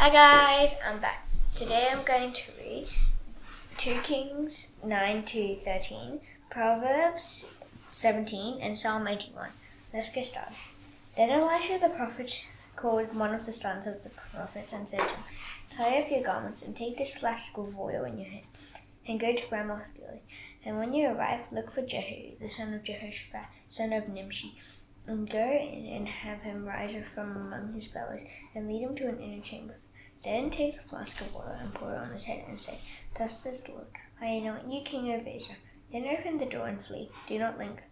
Hi guys, I'm back. Today I'm going to read 2 Kings 9 to 13, Proverbs 17, and Psalm 81. Let's get started. Then Elisha the prophet called one of the sons of the prophets and said to him, "Tie up your garments and take this flask of oil in your hand, and go to Grandma's Gilly. And when you arrive, look for Jehu, the son of Jehoshaphat, son of Nimshi, and go in and have him rise from among his fellows, and lead him to an inner chamber. Then take the flask of oil and pour it on his head, and say, 'Thus says the Lord, I anoint you king over Israel.' Then open the door and flee. Do not linger."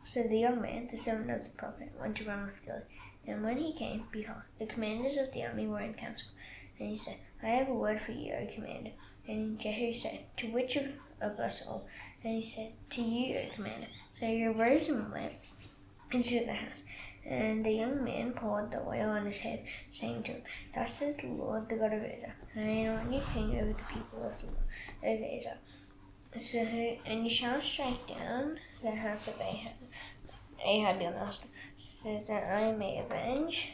So the young man, the son of the prophet, went to Ramoth Gilead. And when he came, behold, the commanders of the army were in council. And he said, "I have a word for you, O commander." And Jehu said, "To which of us all?" And he said, "To you, O commander." So he arose and went into the house. And the young man poured the oil on his head, saying to him, "Thus says the Lord, the God of Israel, I anoint you king over the people of the Lord, over Israel. And you shall strike down the house of Ahab your master, so that I may avenge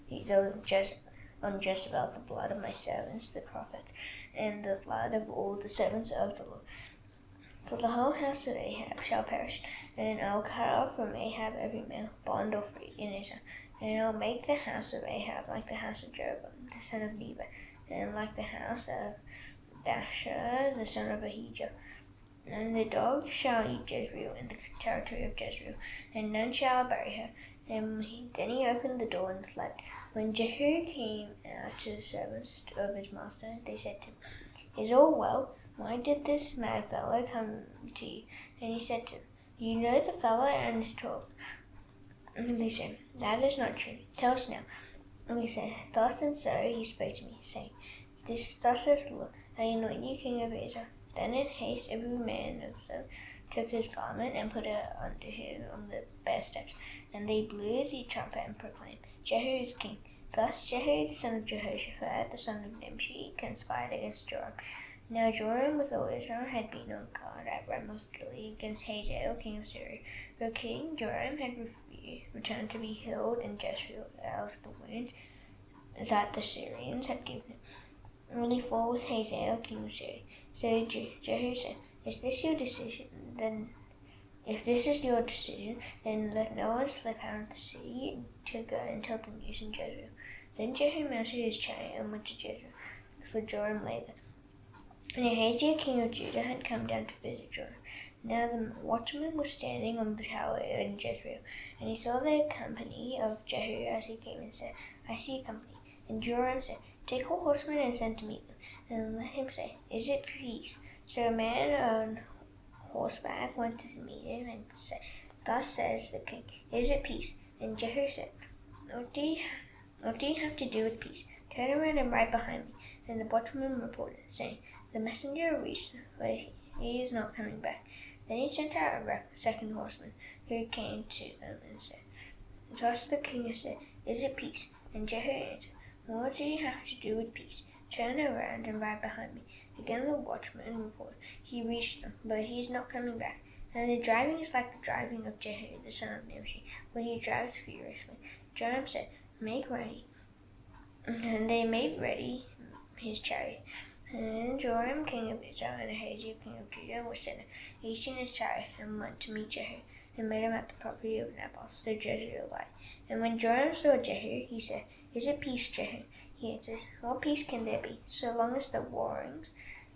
on Jezebel the blood of my servants, the prophets, and the blood of all the servants of the Lord. For the whole house of Ahab shall perish, and I will cut off from Ahab every male, bond or free, in Israel. And I will make the house of Ahab like the house of Jeroboam, the son of Nebat, and like the house of Baasha, the son of Ahijah. And the dog shall eat Jezreel in the territory of Jezreel, and none shall bury her." And then he opened the door and fled. When Jehu came out to the servants of his master, they said to him, "Is all well? Why did this mad fellow come to you?" And he said to them, "You know the fellow and his talk." And they said, "That is not true. Tell us now." And he said, "Thus and so he spoke to me, saying, Thus says the Lord, I anoint you king over Israel." Then in haste every man of them took his garment and put it under him on the bare steps. And they blew the trumpet and proclaimed, "Jehu is king." Thus Jehu, the son of Jehoshaphat, the son of Nimshi, conspired against Joram. Now Joram with all Israel had been on guard at Ramoth Gilead against Hazael, king of Syria. For King Joram had returned to be healed in Jezreel of the wounds that the Syrians had given him, when he fought with Hazael, king of Syria. So Jehu said, "Is this your decision? If this is your decision, then let no one slip out of the city to go and tell the news in Jezreel." Then Jehu mounted his chariot and went to Jezreel, for Joram lay there. And Ahaziah, king of Judah, had come down to visit Joram. Now the watchman was standing on the tower in Jezreel, and he saw the company of Jehu as he came, and said, "I see a company." And Joram said, "Take all horsemen and send to meet them, and let him say, 'Is it peace?'" So a man on horseback went to meet him and said, "Thus says the king, 'Is it peace?'" And Jehu said, What do you have to do with peace? Turn around and ride behind me." And the watchman reported, saying, "The messenger reached, but he is not coming back." Then he sent out a second horseman, who came to them and said, "Thus the king has said, 'Is it peace?'" And Jehu answered, "What do you have to do with peace? Turn around and ride behind me." Again the watchman reported, "He reached them, but he is not coming back." And the driving is like the driving of Jehu, the son of Nimshi, where he drives furiously. Joram said, "Make ready." And they made ready his chariot. And Joram, king of Israel, and Ahaziah, king of Judah, were sitting, each in his chariot, and went to meet Jehu, and met him at the property of Naboth, the Jezreelite. And when Joram saw Jehu, he said, "Is it peace, Jehu?" He answered, "What peace can there be, so long as the warrings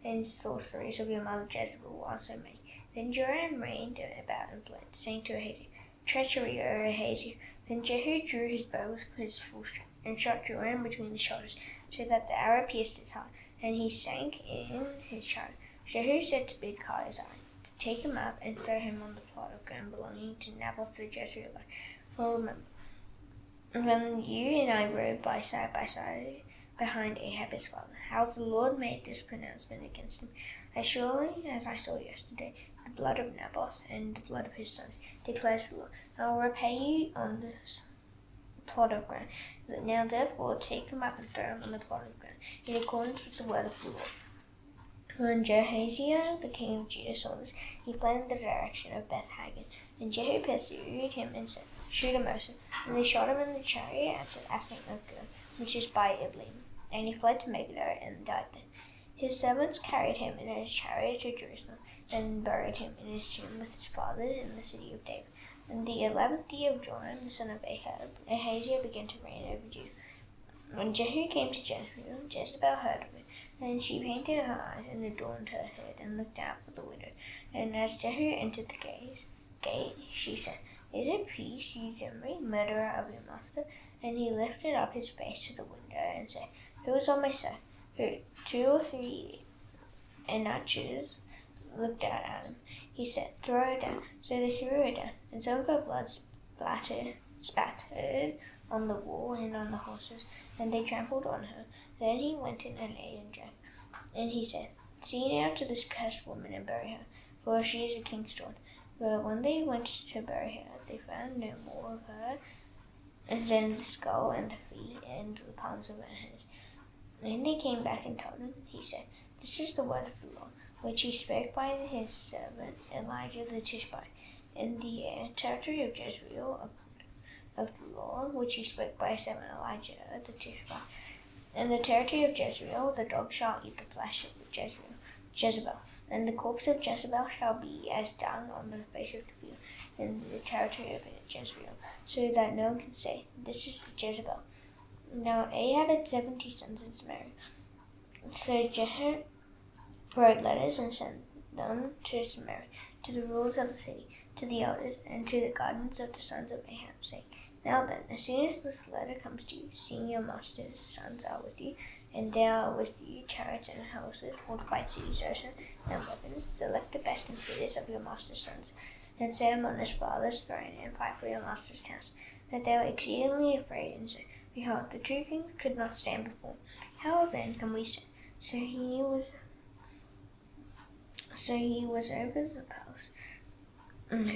and sorceries of your mother Jezebel are so many?" Then Joram reigned about and fled, saying to Ahaziah, "Treachery, O Ahaziah." Then Jehu drew his bow with his full strength, and shot Joram between the shoulders, so that the arrow pierced his heart, and he sank in his chariot. Jehu said to Bidkar his eye, to take him up and throw him on the plot of ground belonging to Naboth the Jezreelite. For remember, when you and I rode by side behind Ahab his father, how the Lord made this pronouncement against him: "As surely as I saw yesterday the blood of Naboth and the blood of his sons, declares the Lord, I will repay you on this plot of ground. Now therefore take him up and throw him on the plot of ground, in accordance with the word of the Lord." When Jehaziah, the king of Judah, saw this, he fled in the direction of Beth-Hagen. And Jehu pursued him and said, "Shoot him also." And they shot him in the chariot at the Ascent of Gur, which is by Iblim. and he fled to Megiddo and died there. His servants carried him in a chariot to Jerusalem and buried him in his tomb with his fathers in the city of David. In the 11th year of Joram, the son of Ahab, Ahaziah began to reign over Judah. When Jehu came to Jezreel, Jezebel heard of it, and she painted her eyes and adorned her head and looked out for the widow. And as Jehu entered the gate, she said, "Is it peace, you Zimri, murderer of your master?" And he lifted up his face to the window and said, "Who is on my side?" Who? 2 or 3 Anaches looked out at him. He said, "Throw her down." So they threw her down, and some of her blood spattered on the wall and on the horses, and they trampled on her. Then he went in and ate and drank. And he said, "See now to this cursed woman and bury her, for she is a king's daughter." But when they went to bury her, they found no more of her than the skull and the feet and the palms of her hands. Then they came back and told him. He said, "This is the word of the Lord, which he spoke by his servant Elijah the Tishbite, in the territory of Jezreel of the Lord, which he spoke by his servant Elijah the Tishbite. In the territory of Jezreel, the dog shall eat the flesh of Jezebel, and the corpse of Jezebel shall be as dung on the face of the field in the territory of Jezreel, so that no one can say, 'This is Jezebel.'" Now Ahab had 70 sons in Samaria. So Jehu wrote letters and sent them to Samaria, to the rulers of the city, to the elders, and to the guardians of the sons of Ahab, saying, "Now then, as soon as this letter comes to you, seeing your master's sons are with you, and there are with you chariots and horses, fortified cities also, and weapons, select the best and fittest of your master's sons, and set him on his father's throne, and fight for your master's house." But they were exceedingly afraid, and said, "Behold, the two kings could not stand before him. How then can we stand?" So he was over the palace, and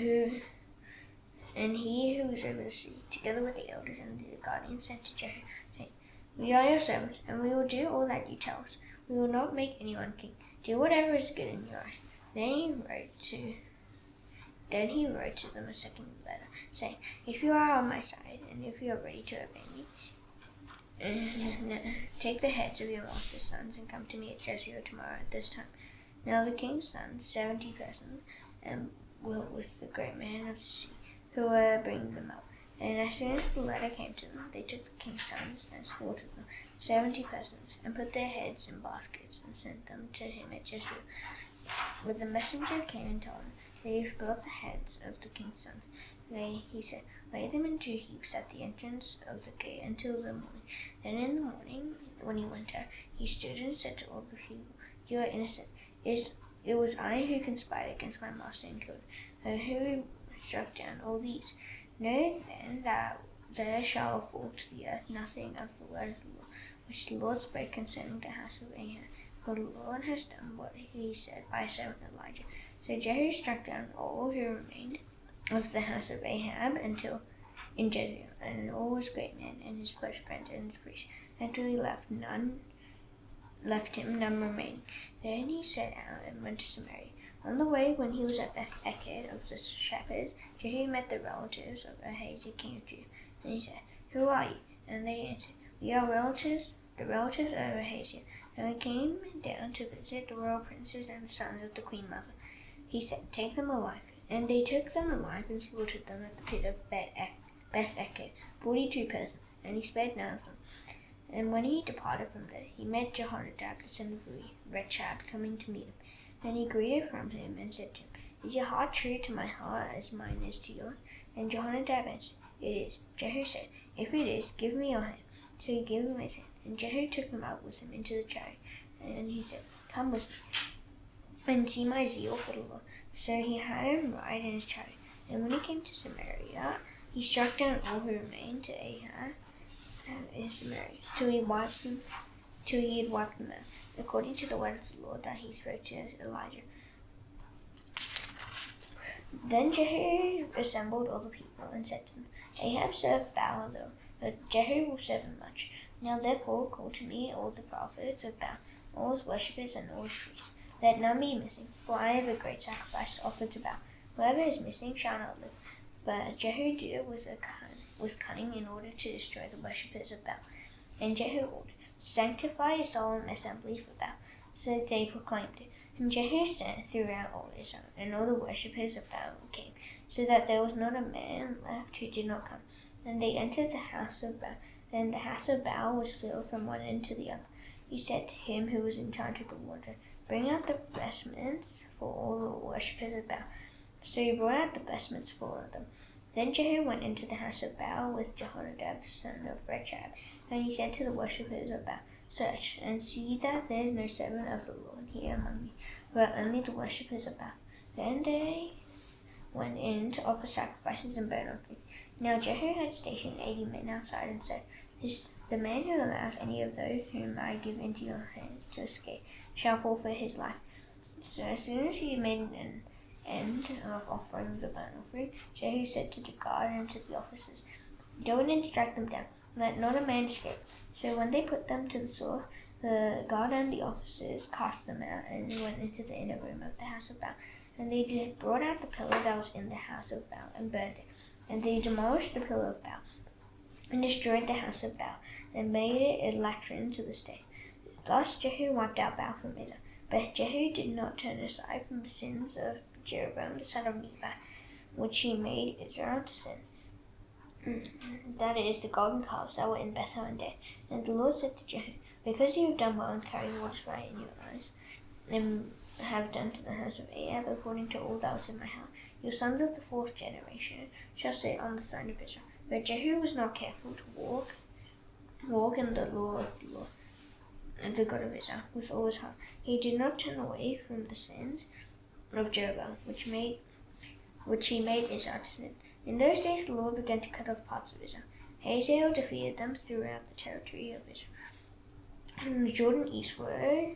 he who was over the city, together with the elders and the guardians, sent to Jehu, saying, "We are your servants, and we will do all that you tell us. We will not make anyone king. Do whatever is good in your eyes." Then he wrote to them a second letter, saying, "If you are on my side, and if you are ready to obey me, take the heads of your master's sons and come to me at Jezreel tomorrow at this time." Now the king's sons, 70 persons, were with the great men of the city, who were bringing them up. And as soon as the letter came to them, they took the king's sons and slaughtered them, 70 persons, and put their heads in baskets and sent them to him at Jezreel. When the messenger came and told him that he brought the heads of the king's sons, he said, "Lay them in 2 heaps at the entrance of the gate until the morning." Then in the morning, when he went out, he stood and said to all the people, "You are innocent. It was I who conspired against my master and killed him, who struck down all these. Know then that there shall fall to the earth nothing of the word of the Lord, which the Lord spoke concerning the house of Ahab. For the Lord has done what he said by his servant Elijah." So Jehu struck down all who remained of the house of Ahab until in Jezreel, and all his great men and his close friends and his priests, until he left none remaining. Then he set out and went to Samaria. On the way, when he was at Beth Eked of the shepherds, Jehu met the relatives of Ahaziah king of Judah, and he said, "Who are you?" And they answered, "We are the relatives of Ahaziah, and we came down to visit the royal princes and the sons of the queen mother." He said, "Take them alive." And they took them alive and slaughtered them at the pit of Beth Eked, 42 persons, and he spared none of them. And when he departed from there, he met Jehonadab the son of Rechab coming to meet him. And he greeted from him and said to him, "Is your heart true to my heart as mine is to yours?" And Jehonadab answered, "It is." Jehu said, "If it is, give me your hand." So he gave him his hand. And Jehu took him out with him into the chariot. And he said, "Come with me, and see my zeal for the Lord." So he had him ride in his chariot. And when he came to Samaria, he struck down all who remained to Ahab in Samaria, till he had wiped them out, according to the word of the Lord that he spoke to Elijah. Then Jehu assembled all the people and said to them, "Ahab served Baal a little, but Jehu will serve him much. Now therefore call to me all the prophets of Baal, all his worshippers and all his priests. Let none be missing, for I have a great sacrifice to offer to Baal. Whoever is missing shall not live." But Jehu did it with cunning in order to destroy the worshippers of Baal. And Jehu ordered, sanctify a solemn assembly for Baal. So they proclaimed it. And Jehu sent throughout all Israel, and all the worshippers of Baal came, so that there was not a man left who did not come. And they entered the house of Baal, and the house of Baal was filled from one end to the other. He said to him who was in charge of the wardrobe, "Bring out the vestments for all the worshippers of Baal." So he brought out the vestments for all of them. Then Jehu went into the house of Baal with Jehonadab, the son of Rechab, and he said to the worshippers of Baal, "Search and see that there is no servant of the Lord here among you, but only the worshippers of Baal." Then they went in to offer sacrifices and burnt offerings. Now Jehu had stationed 80 men outside and said, "The man who allows any of those whom I give into your hands to escape shall forfeit his life." So as soon as he had made an end of offering the burnt offering, Jehu said to the guard and to the officers, "Go in and strike them down. Let not a man escape." So when they put them to the sword, the guard and the officers cast them out and went into the inner room of the house of Baal. And they brought out the pillar that was in the house of Baal and burned it. And they demolished the pillar of Baal and destroyed the house of Baal and made it a latrine to this day. Thus Jehu wiped out Baal from Israel. But Jehu did not turn aside from the sins of Jeroboam the son of Nebat, which he made Israel to sin. That is, the golden calves that were in Bethel and Dan. And the Lord said to Jehu, "Because you have done well in carrying what is right in your eyes, and have done to the house of Ahab according to all that was in my heart, your sons of the fourth generation shall sit on the throne of Israel." But Jehu was not careful to walk in the law of the Lord, and the God of Israel, with all his heart. He did not turn away from the sins of Jeroboam, which he made Israel to sin. In those days the Lord began to cut off parts of Israel. Hazael defeated them throughout the territory of Israel, from the Jordan eastward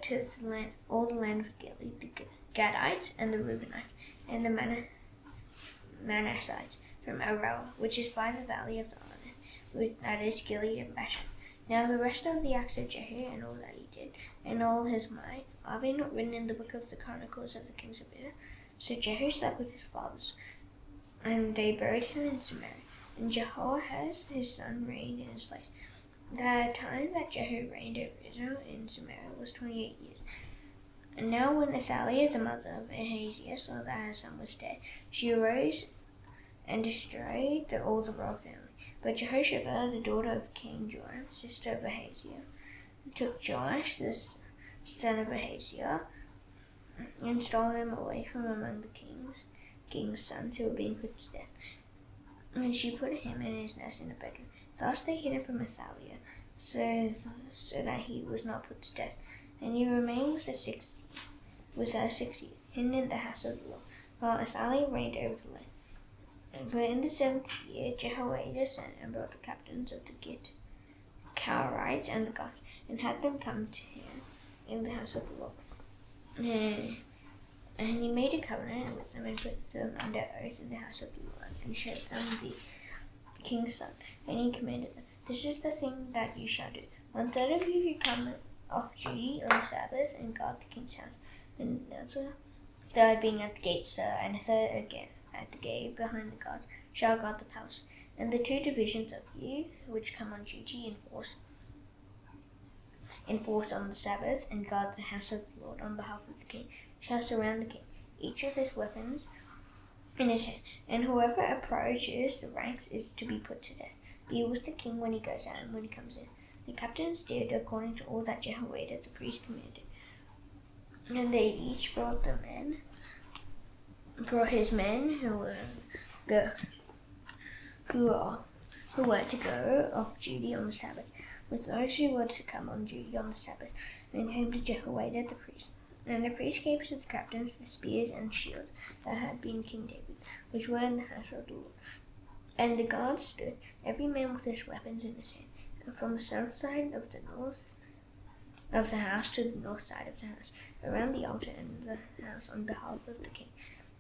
to the land, all the land of Gilead, the Gadites and the Reubenites, and the Manassites, from Arel, which is by the valley of the Arnon, that is Gilead and Bashan. Now the rest of the acts of Jehu and all that he did, and all his might, are they not written in the book of the Chronicles of the kings of Israel? So Jehu slept with his fathers, and they buried him in Samaria. And Jehoahaz his son reigned in his place. The time that Jehu reigned over Israel in Samaria was 28 years. And now when Athaliah, the mother of Ahaziah, saw that her son was dead, she arose and destroyed all the royal family. But Jehoshaphat, the daughter of King Joram, sister of Ahaziah, took Joash, the son of Ahaziah, and stole him away from among the king's sons who were being put to death. And she put him and his nurse in a bedroom. Thus they hid him from Athaliah, so that he was not put to death. And he remained with her 6 years, hidden in the house of the Lord, while Athaliah reigned over the land. But in the 7th year, Jehoiada sent and brought the captains of the Cowrites and the Goths, and had them come to him in the house of the Lord. And he made a covenant with them and put them under oath in the house of the Lord, and showed them the king's son. And he commanded them, "This is the thing that you shall do. 1/3 of you who come off duty on the Sabbath and guard the king's house, and another third being at the gates, and a third again at the gate behind the guards, shall guard the palace. And the 2 divisions of you which come on duty enforce on the Sabbath and guard the house of the Lord on behalf of the king, shall surround the king, each with his weapons in his hand. And whoever approaches the ranks is to be put to death. Be with the king when he goes out and when he comes in." The captains did according to all that Jehoiada the priest commanded. And they each brought his men who were to go off duty on the Sabbath, with those who were to come on duty on the Sabbath, and came to Jehoiada the priest. And the priest gave to the captains the spears and shields that had been King David, which were in the house of the Lord. And the guards stood, every man with his weapons in his hand, and from the south side of the house to the north side of the house, around the altar and the house on behalf of the king.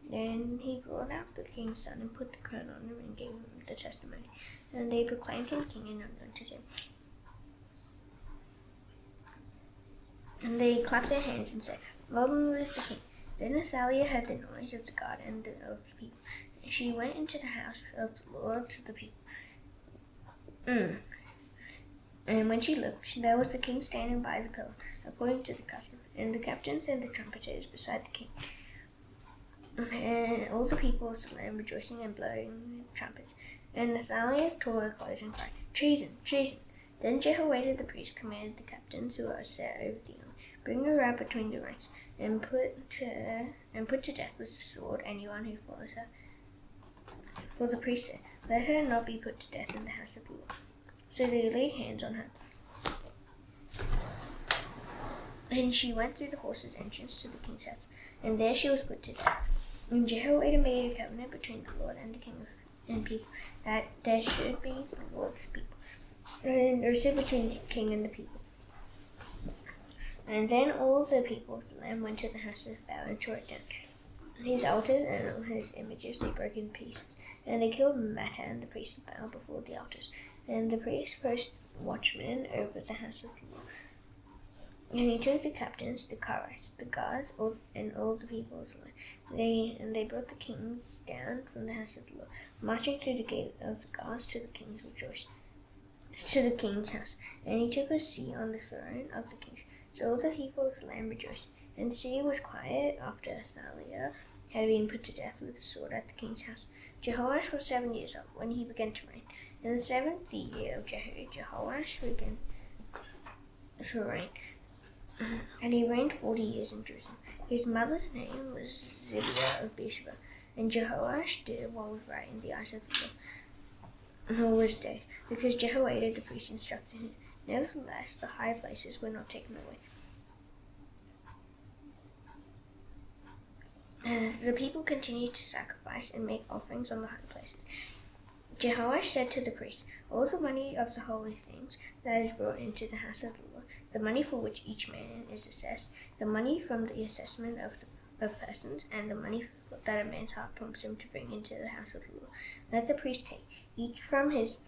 Then he brought out the king's son and put the crown on him and gave him the testimony. And they proclaimed him king and anointed him. And they clapped their hands and said, "Well done with the king." Then Athaliah heard the noise of the guard and of the people. And she went into the house of the Lord to the people. And when she looked, there was the king standing by the pillar, according to the custom, and the captains and the trumpeters beside the king, and all the people of the land rejoicing and blowing trumpets. And Athaliah tore her clothes and cried, "Treason! Treason!" Then Jehoiada the priest commanded the captains who were set over the army, "Bring her out between the ranks, and put to death with the sword anyone who follows her." For the priest said, "Let her not be put to death in the house of the Lord." So they laid hands on her. And she went through the horses' entrance to the king's house, and there she was put to death. And Jehoiada made a covenant between the Lord and the king and people, that there should be the Lord's people, and also between the king and the people. And then all the people of the land went to the house of Baal and tore it down. His altars and all his images they broke in pieces, and they killed Mattan the priest of Baal before the altars. And the priest posted watchmen over the house of the Lord. And he took the captains, the Karites, the guards, and all the people of the land. They brought the king down from the house of the Lord, marching through the gate of the guards to the king's house. And he took a seat on the throne of the kings. So all the people of the land rejoiced, and the city was quiet after Athaliah had been put to death with a sword at the king's house. Jehoash was 7 years old when he began to reign. In the 7th year of Jehoash began to reign, and he reigned 40 years in Jerusalem. His mother's name was Zibiah of Beersheba, and Jehoash did what was right in the eyes of the Lord all his days, because Jehoiada the priest instructed him. Nevertheless, the high places were not taken away. The people continued to sacrifice and make offerings on the high places. Jehoash said to the priests, "All the money of the holy things that is brought into the house of the Lord, the money for which each man is assessed, the money from the assessment of persons, and the money that a man's heart prompts him to bring into the house of the Lord, let the priest take, each from his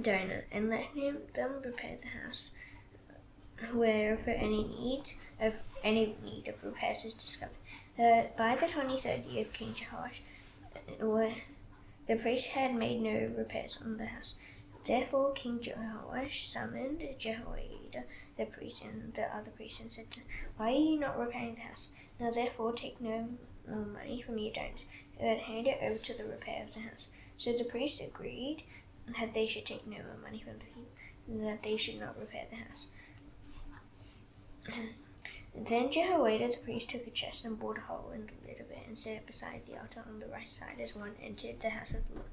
donor, and let them repair the house wherever any need of repairs is discovered." By the 23rd year of King Jehoash, the priest had made no repairs on the house. Therefore King Jehoash summoned Jehoiada the priest and the other priests and said to them, "Why are you not repairing the house? Now therefore take no more money from your donors, but hand it over to the repair of the house." So the priests agreed that they should take no more money from the people, and that they should not repair the house. Then Jehoiada the priest took a chest and bored a hole in the lid of it and set it beside the altar on the right side as one entered the house of the Lord.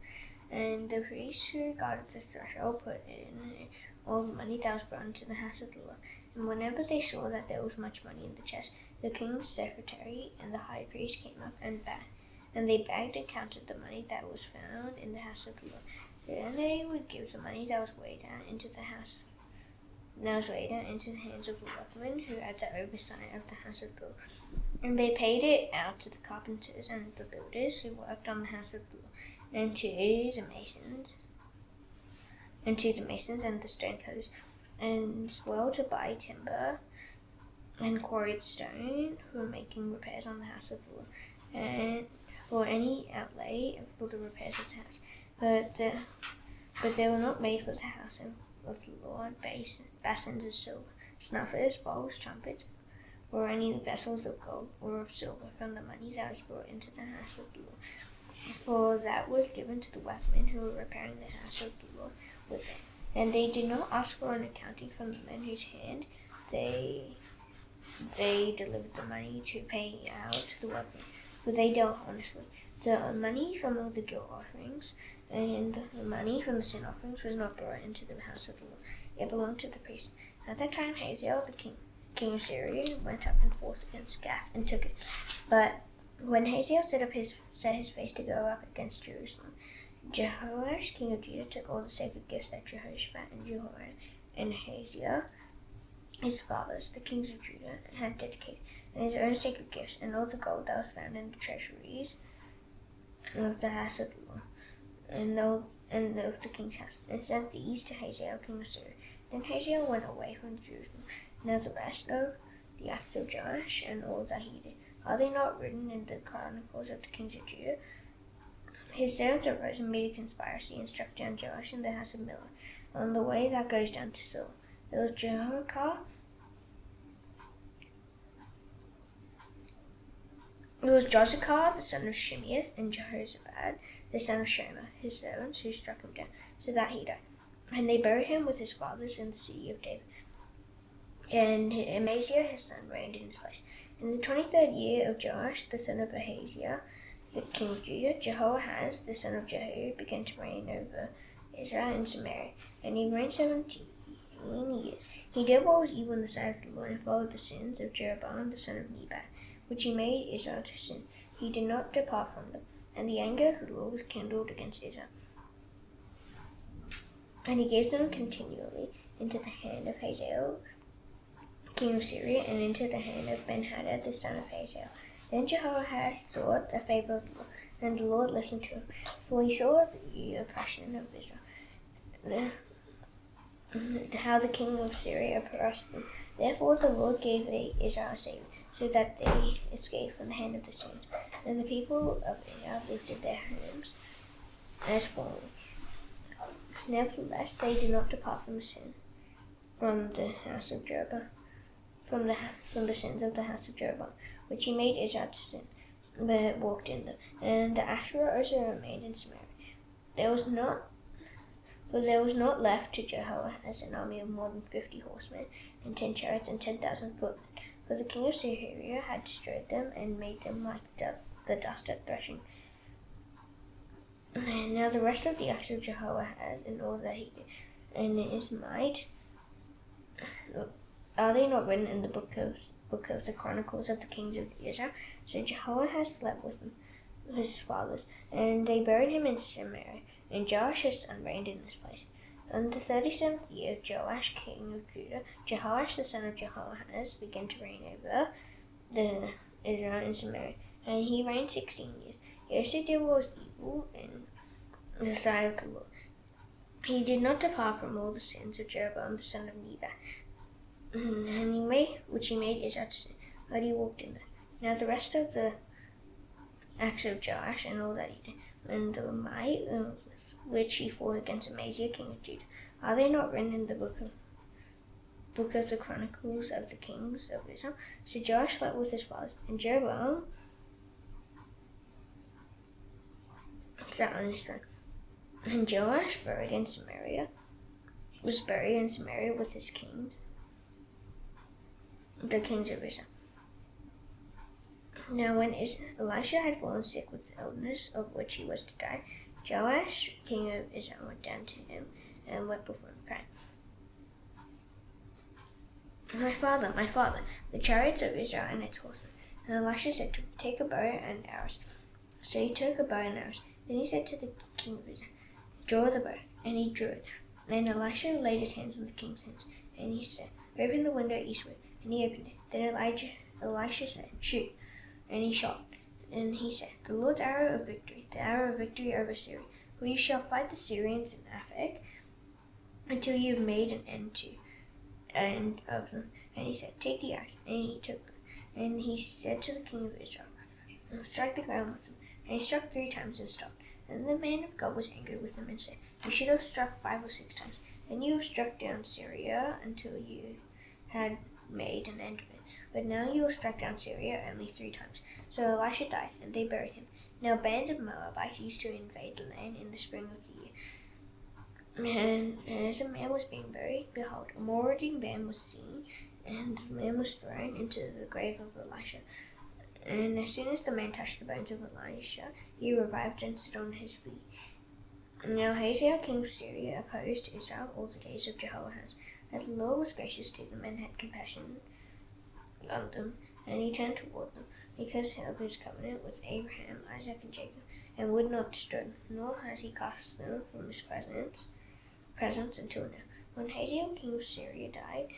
And the priests who guarded the threshold put in all the money that was brought into the house of the Lord. And whenever they saw that there was much money in the chest, the king's secretary and the high priest came up and they bagged and counted the money that was found in the house of the Lord. Then they would give the money that was weighed out into the hands of the workmen who had the oversight of the house of the Lord. And they paid it out to the carpenters and the builders who worked on the house of the Lord, and to the masons and the stonecutters, and as well to buy timber and quarried stone for making repairs on the house of the Lord, and for any outlay for the repairs of the house. But they were not made for the house of the Lord basins of silver, snuffers, bowls, trumpets, or any vessels of gold or of silver from the money that was brought into the house of the Lord. For that was given to the workmen who were repairing the house of the Lord with it. And they did not ask for an accounting from the men whose hand they delivered the money to pay out to the workmen, for they dealt honestly. The money from all the guilt offerings and the money from the sin offerings was not brought into the house of the Lord. It belonged to the priests. At that time Hazael, the king of Syria, went up and forth against Gath and took it. But when Hazael set his face to go up against Jerusalem, Jehoash, king of Judah, took all the sacred gifts that Jehoshaphat and Jehoram and Hazael, his fathers, the kings of Judah, had dedicated, and his own sacred gifts, and all the gold that was found in the treasuries of the house of the Lord, and of the king's house, and sent these to Hazael, king of Syria. Then Hazael went away from Jerusalem. Now the rest of the acts of Joash and all that he did, are they not written in the chronicles of the kings of Judah? His servants arose and made a conspiracy and struck down Joash in the house of Millo, on the way that goes down to Sil. It was Josiah, the son of Shimeath, and Jehozabad, the son of Shomer, his servants, who struck him down, so that he died. And they buried him with his fathers in the city of David. And Amaziah, his son, reigned in his place. In the 23rd year of Joash, the son of Ahaziah, the king of Judah, Jehoahaz, the son of Jehu, began to reign over Israel and Samaria. And he reigned 17 years. He did what was evil in the sight of the Lord, and followed the sins of Jeroboam, the son of Nebat, which he made Israel to sin. He did not depart from them. And the anger of the Lord was kindled against Israel. And he gave them continually into the hand of Hazael, king of Syria, and into the hand of Ben-Hadad, the son of Hazael. Then Jehoahaz sought the favor of the Lord, and the Lord listened to him, for he saw the oppression of Israel, how the king of Syria oppressed them. Therefore the Lord gave Israel a savior, so that they escaped from the hand of the Syrians. And the people of Israel lifted their homes as formerly. Nevertheless, they did not depart from the sin, from the house of Jeroboam, from the sins of the house of Jeroboam, which he made Israel to sin, but walked in them. And the Asherah also remained in Samaria. There was not left to Jehoahaz an army of more than 50 horsemen, and 10 chariots, and 10,000 footmen. For the king of Syria had destroyed them, and made them like the dust at threshing. And now the rest of the acts of Jehoahaz, and all that he did, and his might, are they not written in the book of the Chronicles of the kings of Israel? So Jehoahaz slept with his fathers, and they buried him in Samaria. And Joash his son reigned in his place. In the 37th year of Joash, king of Judah, Jehoash the son of Jehoahaz began to reign over Israel in Samaria, and he reigned 16 years. He also did what was evil in the sight of the Lord. He did not depart from all the sins of Jeroboam the son of Nebat, which he made Israel to sin, but he walked in them. Now the rest of the acts of Joash, and all that he did, and the might which he fought against Amaziah king of Judah, are they not written in the book of the Chronicles of the kings of Israel? So Joash slept with his fathers, and Jeroboam sat on his throne. And Joash was buried in Samaria with his kings, the kings of Israel. Now when Elisha had fallen sick with illness of which he was to die, Joash, king of Israel, went down to him and wept before him, crying, my father, the chariots of Israel and its horsemen. And Elisha said to him, take a bow and arrows. So he took a bow and arrows. Then he said to the king of Israel, draw the bow. And he drew it. Then Elisha laid his hands on the king's hands, and he said, open the window eastward. And he opened it. Then Elisha said, shoot. And he shot. And he said, the Lord's arrow of victory, the arrow of victory over Syria. For you shall fight the Syrians in Aphek until you have made an end of them. And he said, take the arrows. And he took them. And he said to the king of Israel, strike the ground with them. And he struck 3 times and stopped. And the man of God was angry with him and said, you should have struck 5 or 6 times. Then you have struck down Syria until you had made an end of it. But now you will strike down Syria only 3 times. So Elisha died, and they buried him. Now bands of Moabites used to invade the land in the spring of the year. And as a man was being buried, behold, a marauding band was seen, and the man was thrown into the grave of Elisha. And as soon as the man touched the bones of Elisha, he revived and stood on his feet. Now Hazael, king of Syria, opposed Israel all the days of Jehoahaz. And the Lord was gracious to them and had compassion on them, and he turned toward them, because of his covenant with Abraham, Isaac, and Jacob, and would not destroy them, nor has he cast them from his presence until now. When Hazael, king of Syria, died,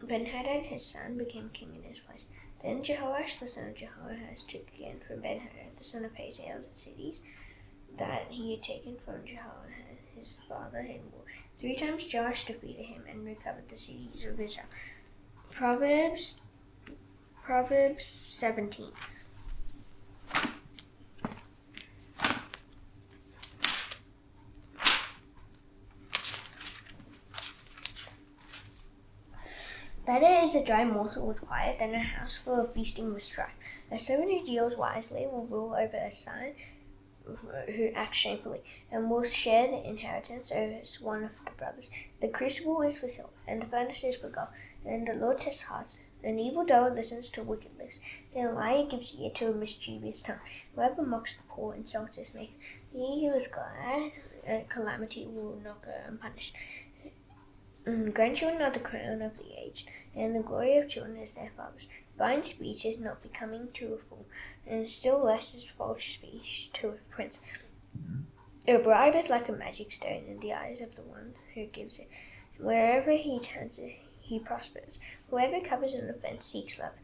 Ben-Hadad his son became king in his place. Then Jehoash the son of Jehoahaz took again from Ben-Hadad the son of Hazael the cities that he had taken from Jehoahaz his father in war. 3 times Joash defeated him and recovered the cities of Israel. Proverbs 17. Better is a dry morsel with quiet than a house full of feasting with strife. A servant who deals wisely will rule over a son who acts shamefully, and will share the inheritance as one of the brothers. The crucible is for silver, and the furnace is for gold, and the Lord tests hearts. An evildoer listens to wicked lips, and a liar gives ear to a mischievous tongue. Whoever mocks the poor insults his maker. He who is glad at calamity will not go unpunished. Grandchildren are the crown of the aged, and the glory of children is their fathers. Fine speech is not becoming to a fool, and still less is false speech to a prince. A bribe is like a magic stone in the eyes of the one who gives it. Wherever he turns it, he prospers. Whoever covers an offense seeks love,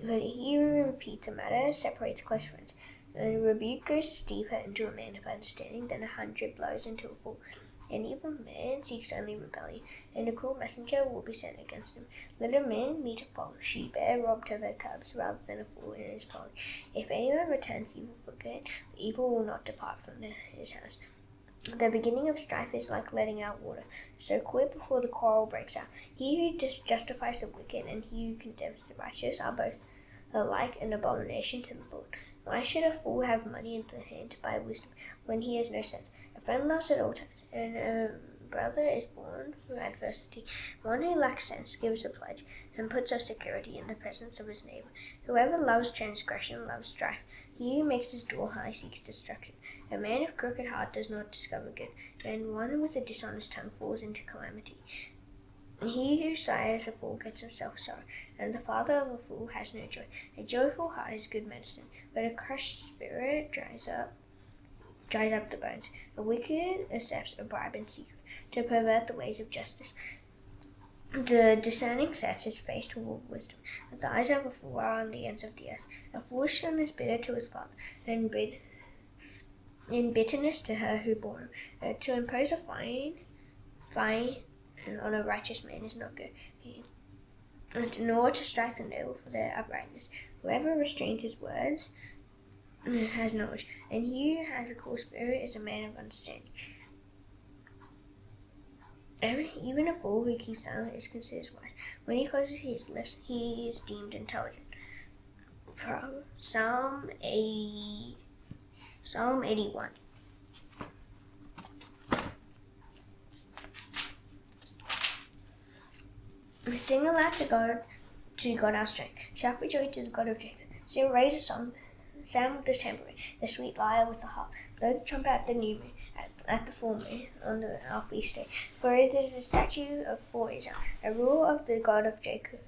but he who repeats a matter separates close friends. A rebuke goes deeper into a man of understanding than 100 blows into a fool. An evil man seeks only rebellion, and a cruel messenger will be sent against him. Let a man meet a false she-bear robbed of her cubs rather than a fool in his folly. If anyone returns evil for good, evil will not depart from his house. The beginning of strife is like letting out water, so quick before the quarrel breaks out. He who justifies the wicked and he who condemns the righteous are both alike an abomination to the Lord. Why should a fool have money in the hand to buy wisdom when he has no sense? A friend loves at all times, and a brother is born through adversity. One who lacks sense gives a pledge and puts a security in the presence of his neighbor. Whoever loves transgression loves strife. He who makes his door high seeks destruction. A man of crooked heart does not discover good, and one with a dishonest tongue falls into calamity. He who sires a fool gets himself sorrow, and the father of a fool has no joy. A joyful heart is good medicine, but a crushed spirit dries up the bones. A wicked accepts a bribe in secret to pervert the ways of justice. The discerning sets his face toward wisdom, but the eyes of a fool are on the ends of the earth. A foolish son is bitter to his father, and in bitterness to her who bore him. To impose a fine on a righteous man is not good, nor to strike the noble for their uprightness. Whoever restrains his words has knowledge, and he who has a cool spirit is a man of understanding. Even a fool who keeps silent is considered wise. When he closes his lips, he is deemed intelligent. Psalm 81. Sing aloud to God our strength. Shout for joy to the God of Jacob. Sing, raise a song, sound with the tambourine, the sweet lyre with the harp. Blow the trumpet at the new moon, at the full moon, on our feast day. For it is a statute for Israel, a rule of the God of Jacob.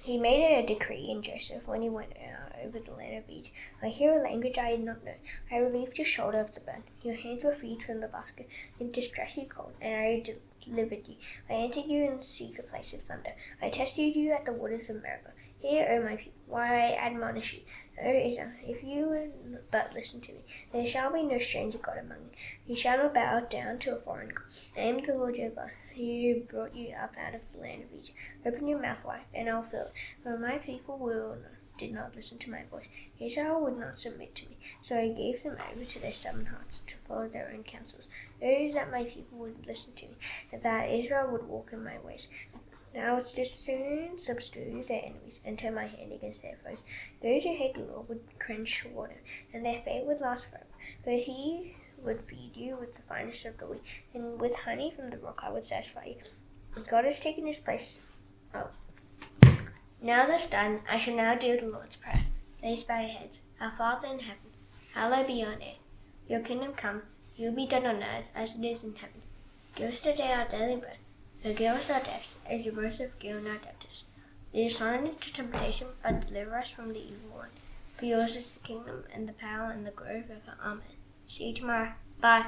He made a decree in Joseph when he went out over the land of Egypt. I hear a language I had not known. I relieved your shoulder of the burden. Your hands were freed from the basket. In distress you called, and I delivered you. I entered you in the secret place of thunder. I tested you at the waters of Meribah. Hear, O my people, why I admonish you. O Israel, if you will but listen to me, there shall be no stranger God among you. You shall not bow down to a foreign God. I am the Lord your God, who brought you up out of the land of Egypt. Open your mouth wide, and I'll fill it. For my people did not listen to my voice. Israel would not submit to me, so I gave them over to their stubborn hearts, to follow their own counsels. Oh, that my people would listen to me, and that Israel would walk in my ways. Now would soon subdue their enemies and turn my hand against their foes. Those who hate the Lord would cringe toward him, and their fate would last forever. But he would feed you with the finest of the wheat, and with honey from the rock I would satisfy you. God has taken his place. Oh. Now that's done, I shall now do the Lord's Prayer. Please bow your heads. Our Father in heaven, hallowed be your name. Your kingdom come, your will be done on earth as it is in heaven. Give us today our daily bread. Forgive us our debts, as you also forgive our debtors. Lead us not into temptation, but deliver us from the evil one. For yours is the kingdom, and the power, and the glory forever. Amen. See you tomorrow. Bye.